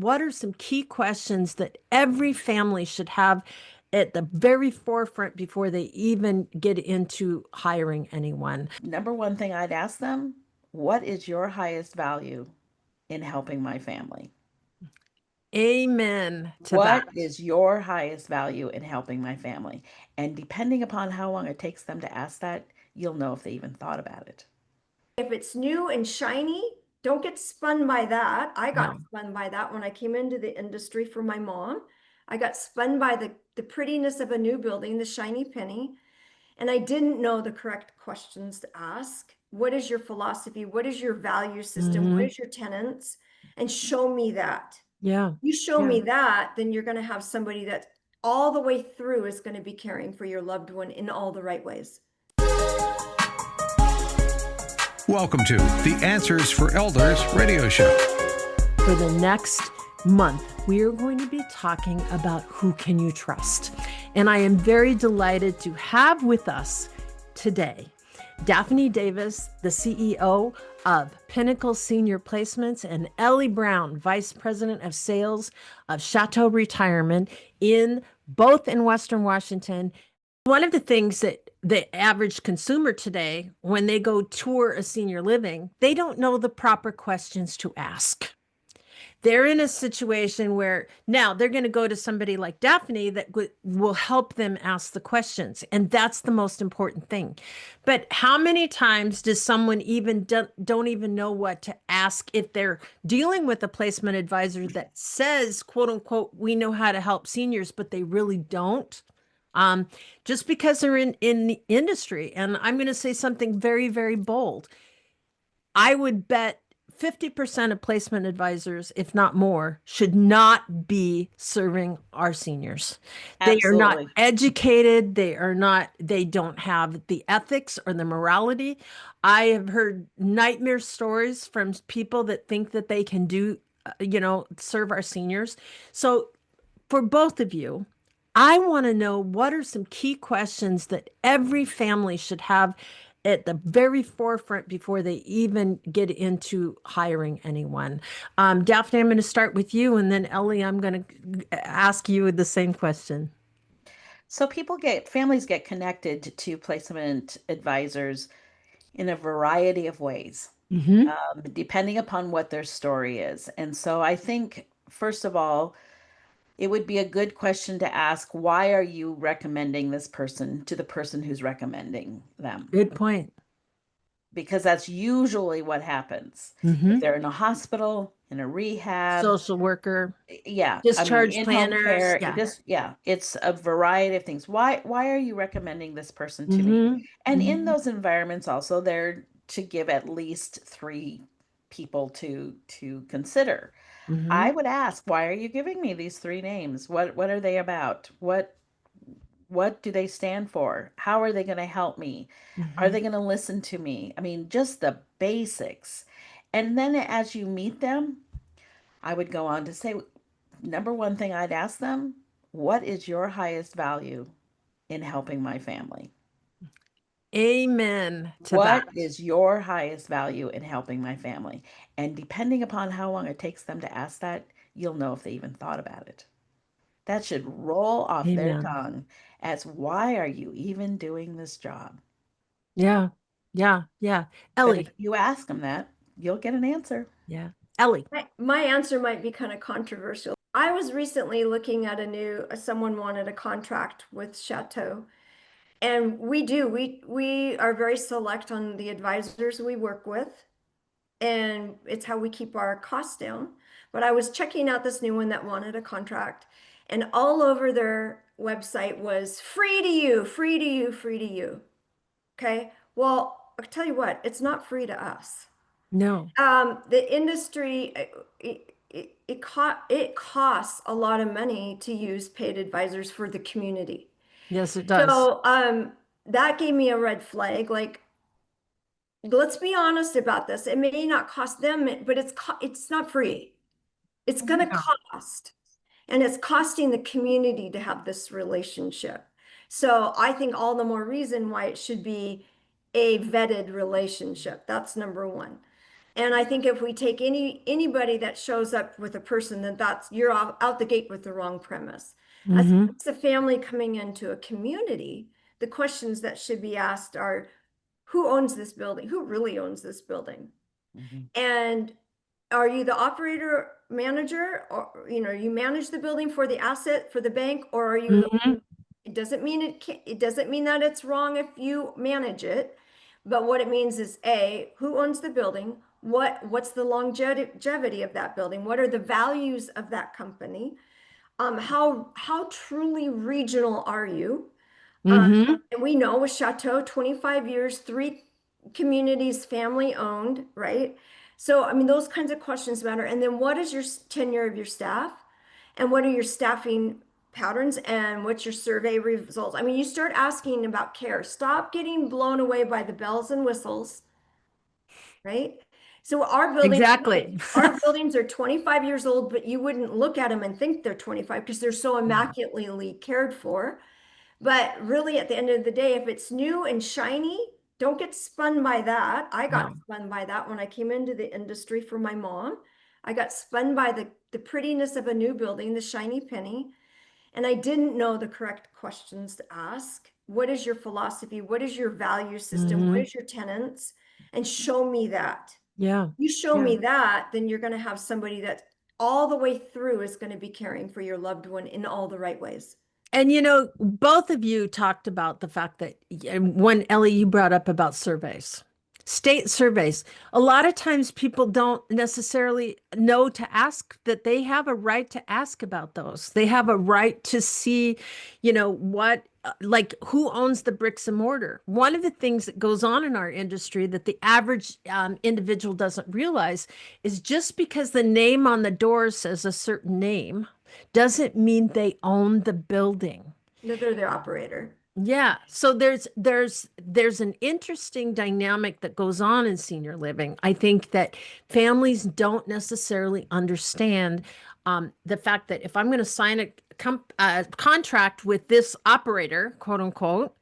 what are some key questions that every family should have at the very forefront before they even get into hiring anyone? Number one thing I'd ask them, what is your highest value in helping my family? Amen to What that. is your highest value in helping my family? And depending upon how long it takes them to ask that, you'll know if they even thought about it. If it's new and shiny, don't get spun by that. I got No. spun by that when I came into the industry for my mom. I got spun by the prettiness of a new building, the shiny penny, and I didn't know the correct questions to ask. What is your philosophy? What is your value system? What Hmm. is your tenants? And show me that. Yeah. You show Yeah. me that, then you're going to have somebody that all the way through is going to be caring for your loved one in all the right ways. Welcome to the Answers for Elders radio show. For the next month, we are going to be talking about who can you trust. And I am very delighted to have with us today Daphne Davis, the CEO of Pinnacle Senior Placements, and Ellie Brown, Vice President of Sales of Chateau Retirement both in Western Washington. One of the things that the average consumer today, when they go tour a senior living, they don't know the proper questions to ask. They're in a situation where now they're going to go to somebody like Daphne that will help them ask the questions. And that's the most important thing. But how many times does someone even don't even know what to ask if they're dealing with a placement advisor that says, quote unquote, we know how to help seniors, but they really don't? Just because they're in the industry. And I'm going to say something very, very bold. I would bet 50% of placement advisors, if not more, should not be serving our seniors. They are not Absolutely. educated. They don't have the ethics or the morality. I have heard nightmare stories from people that think that they can serve our seniors. So for both of you, I want to know what are some key questions that every family should have at the very forefront before they even get into hiring anyone. Daphne, I'm going to start with you, and then Ellie, I'm going to ask you the same question. So families get connected to placement advisors in a variety of ways, Hmm. depending upon what their story is. And so I think, first of all, it would be a good question to ask, why are you recommending this person to the person who's recommending them? Good point. Because that's usually what happens. If Hmm. they're in a hospital, in a rehab, Social worker, yeah, I mean, discharge in-home planners. care, Yeah. yeah, it's a variety of things. Why are you recommending this person to me? Hmm. And in Hmm. those environments also, they're to give at least three people to consider. I Hmm. would ask, why are you giving me these three names? What are they about? What do they stand for? How are they going to help me? Are Hmm. they going to listen to me? I mean, just the basics. And then as you meet them, I would go on to say, number one thing I'd ask them, what is your highest value in helping my family? Amen to What that. is your highest value in helping my family? And depending upon how long it takes them to ask that, you'll know if they even thought about it. That should roll off their Amen. tongue as, why are you even doing this job? Yeah. Yeah. Yeah. But if Ellie. you ask them that, you'll get an answer. Yeah. Ellie. My answer might be kind of controversial. I was recently looking at someone wanted a contract with Chateau. And we are very select on the advisors we work with. And it's how we keep our costs down. But I was checking out this new one that wanted a contract, and all over their website was free to you, free to you, free to you. Okay. Well, I'll tell you what, it's not free to us. No. The industry, it costs a lot of money to use paid advisors for the community. Yes, it does. So that gave me a red flag. Like, let's be honest about this. It may not cost them, but it's not free. It's going to No. cost, and it's costing the community to have this relationship. So I think all the more reason why it should be a vetted relationship. That's number one. And I think if we take anybody that shows up with a person, then you're out the gate with the wrong premise. As Mm-hmm. a family coming into a community, the questions that should be asked are, who owns this building? Who really owns this building? Mhm. And are you the operator manager, or you manage the building for the asset for the bank, or are you? Mm-hmm. It doesn't mean it doesn't mean that it's wrong if you manage it, but what it means is who owns the building? What's the longevity of that building? What are the values of that company? How truly regional are you? Mm-hmm. And we know with Chateau, 25 years, 3 communities, family owned, right? So, I mean, those kinds of questions matter. And then what is your tenure of your staff? And what are your staffing patterns? And what's your survey results? I mean, you start asking about care. Stop getting blown away by the bells and whistles, right? So Exactly. our buildings are 25 years old, but you wouldn't look at them and think they're 25 because they're so immaculately cared for. But really, at the end of the day, if it's new and shiny, don't get spun by that. I got No. spun by that when I came into the industry for my mom. I got spun by the prettiness of a new building, the shiny penny, and I didn't know the correct questions to ask. What is your philosophy? What is your value system? What Mm-hmm. is your tenants? And show me that. Yeah. You show Yeah. me that, then you're going to have somebody that all the way through is going to be caring for your loved one in all the right ways. And both of you talked about the fact that when Ellie, you brought up about surveys, state surveys. A lot of times people don't necessarily know to ask that they have a right to ask about those. They have a right to see, what, like who owns the bricks and mortar. One of the things that goes on in our industry that the average individual doesn't realize is just because the name on the door says a certain name doesn't mean they own the building. That they're the operator. Yeah. So there's an interesting dynamic that goes on in senior living. I think that families don't necessarily understand the fact that if I'm going to sign a contract with this operator, quote unquote,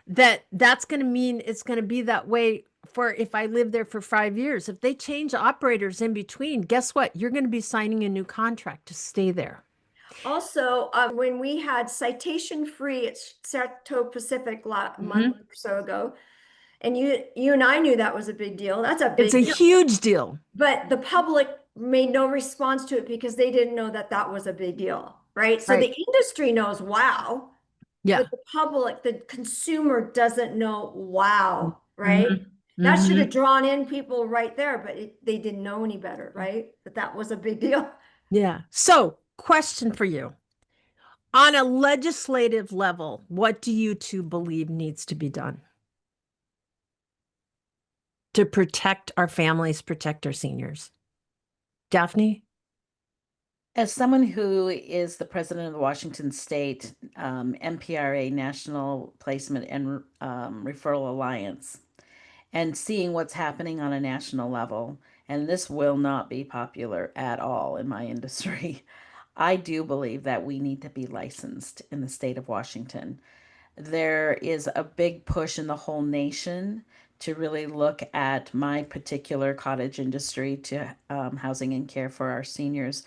that's going to mean it's going to be that way for if I live there for 5 years. If they change operators in between, guess what? You're going to be signing a new contract to stay there. Also, when we had citation free at Chateau Pacific month or so ago, and you and I knew that was a big deal. That's a It's a big deal. huge deal. But the public made no response to it because they didn't know that that was a big deal, right? So Right. the industry knows wow, Yeah. but the public, the consumer doesn't know wow, right? Mhm. That should have Mhm. drawn in people right there, but they didn't know any better, right? That was a big deal. Yeah. So, question for you. On a legislative level, what do you two believe needs to be done to protect our families, protect our seniors? Daphne? As someone who is the president of the Washington State MPRA National Placement and Referral Alliance, and seeing what's happening on a national level, and this will not be popular at all in my industry, I do believe that we need to be licensed in the state of Washington. There is a big push in the whole nation to really look at my particular cottage industry to housing and care for our seniors.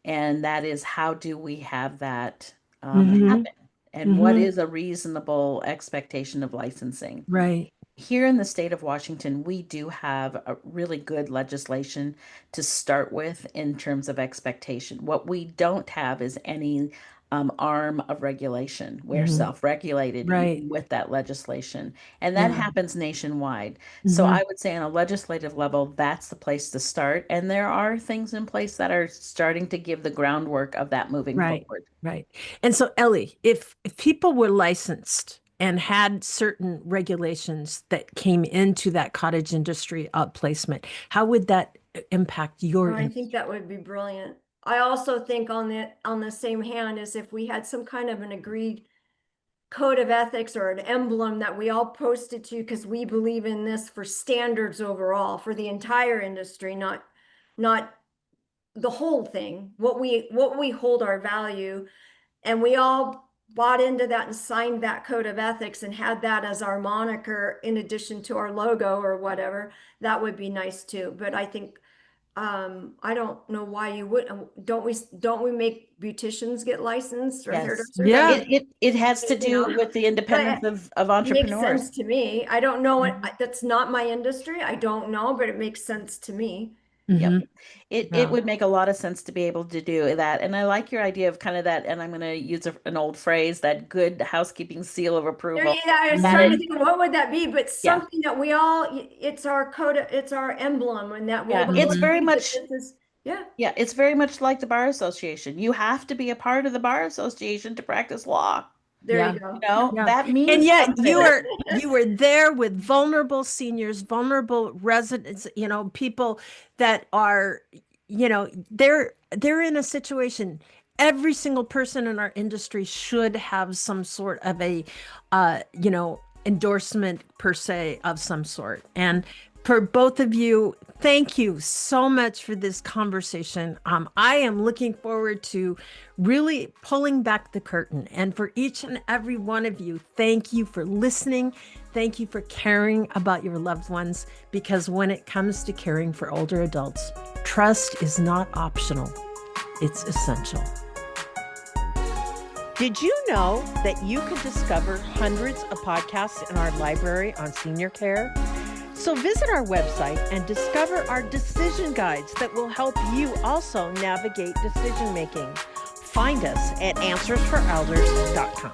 And that is, how do we have that Mm-hmm. happen? And what Mm-hmm. is a reasonable expectation of licensing? Right. Here in the state of Washington, we do have a really good legislation to start with in terms of expectation. What we don't have is any arm of regulation. We're Mm-hmm. self-regulated Right. even with that legislation, and that Yeah. happens nationwide. So Mm-hmm. I would say on a legislative level, that's the place to start. And there are things in place that are starting to give the groundwork of that moving Right. forward. Right. And so, Ellie, if people were licensed and had certain regulations that came into that cottage industry placement, how would that impact your I think that would be brilliant. I also think on the same hand is if we had some kind of an agreed code of ethics or an emblem that we all posted to because we believe in this for standards overall for the entire industry, not the whole thing, what we hold our value, and we all bought into that and signed that code of ethics and had that as our moniker in addition to our logo or whatever, that would be nice too. But I think, I don't know why you wouldn't. Don't we make beauticians get licensed or Yes. hairdressers? Yeah. I mean, It has to You do know, with the independence of it makes entrepreneurs. sense to me. I don't know that's not my industry. I don't know, but it makes sense to me. Yep. Mhm. It Yeah. would make a lot of sense to be able to do that. And I like your idea of kind of that, and I'm going to use an old phrase, that good housekeeping seal of approval. I was That trying to is- think, what would that be? But Yeah. something that we all, it's our code, it's our emblem, and that Yeah, we'll it's very agree that much- this is, yeah. Yeah, it's very much like the bar association. You have to be a part of the bar association to practice law. There Yeah. you go. You know, Yeah. that means And yet something. you were there with vulnerable seniors, vulnerable residents, people that are, they're in a situation. Every single person in our industry should have some sort of a, endorsement per se of some sort. And for both of you, thank you so much for this conversation. I am looking forward to really pulling back the curtain. And for each and every one of you, thank you for listening. Thank you for caring about your loved ones, because when it comes to caring for older adults, trust is not optional. It's essential. Did you know that you can discover hundreds of podcasts in our library on senior care? So visit our website and discover our decision guides that will help you also navigate decision making. Find us at answersforelders.com.